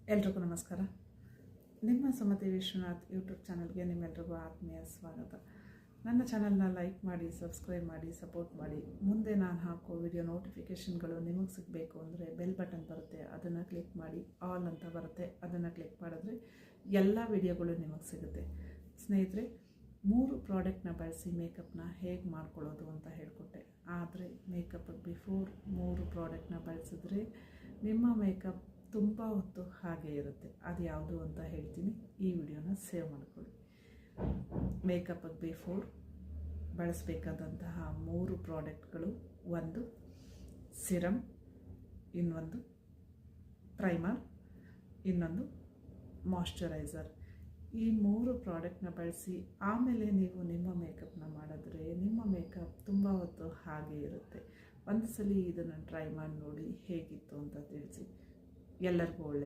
ಎಲ್ರಿಗೂ ನಮಸ್ಕಾರ. ನಿಮ್ಮ ಸುಮತಿ ವಿಶ್ವನಾಥ್ ಯೂಟ್ಯೂಬ್ ಚಾನಲ್ಗೆ ನಿಮ್ಮೆಲ್ರಿಗೂ ಆತ್ಮೀಯ ಸ್ವಾಗತ. ನನ್ನ ಚಾನಲ್ನ ಲೈಕ್ ಮಾಡಿ, ಸಬ್ಸ್ಕ್ರೈಬ್ ಮಾಡಿ, ಸಪೋರ್ಟ್ ಮಾಡಿ. ಮುಂದೆ ನಾನು ಹಾಕೋ ವಿಡಿಯೋ ನೋಟಿಫಿಕೇಷನ್ಗಳು ನಿಮಗೆ ಸಿಗಬೇಕು ಅಂದರೆ ಬೆಲ್ ಬಟನ್ ಬರುತ್ತೆ, ಅದನ್ನು ಕ್ಲಿಕ್ ಮಾಡಿ. ಆಲ್ ಅಂತ ಬರುತ್ತೆ, ಅದನ್ನು ಕ್ಲಿಕ್ ಮಾಡಿದ್ರೆ ಎಲ್ಲ ವಿಡಿಯೋಗಳು ನಿಮಗೆ ಸಿಗುತ್ತೆ. ಸ್ನೇಹಿತರೆ, 3 ಪ್ರಾಡಕ್ಟ್ನ ಬಳಸಿ ಮೇಕಪ್ನ ಹೇಗೆ ಮಾಡ್ಕೊಳ್ಳೋದು ಅಂತ ಹೇಳಿಕೊಟ್ಟೆ. ಆದರೆ ಮೇಕಪ್ ಬಿಫೋರ್ 3 ಪ್ರಾಡಕ್ಟ್ನ ಬಳಸಿದ್ರೆ ನಿಮ್ಮ ಮೇಕಪ್ ತುಂಬ ಹೊತ್ತು ಹಾಗೆ ಇರುತ್ತೆ. ಅದು ಯಾವುದು ಅಂತ ಹೇಳ್ತೀನಿ, ಈ ವಿಡಿಯೋನ ಸೇವ್ ಮಾಡ್ಕೊಳ್ಳಿ. ಮೇಕಪ್ ಬಿಫೋರ್ ಬಳಸಬೇಕಾದಂತಹ 3 ಪ್ರಾಡಕ್ಟ್ಗಳು: ಒಂದು ಸಿರಮ್, ಇನ್ನೊಂದು ಪ್ರೈಮರ್, ಇನ್ನೊಂದು ಮಾಯ್ಶ್ಚರೈಸರ್. ಈ 3 ಪ್ರಾಡಕ್ಟ್ನ ಬಳಸಿ ಆಮೇಲೆ ನೀವು ನಿಮ್ಮ ಮೇಕಪ್ನ ಮಾಡಿದ್ರೆ ನಿಮ್ಮ ಮೇಕಪ್ ತುಂಬ ಹೊತ್ತು ಹಾಗೆ ಇರುತ್ತೆ. ಒಂದು ಸಲ ಇದನ್ನು ಟ್ರೈ ಮಾಡಿ ನೋಡಿ, ಹೇಗಿತ್ತು ಅಂತ ತಿಳಿಸಿ. ಎಲ್ಲರಿಗೂ ಒಳ್ಳೆ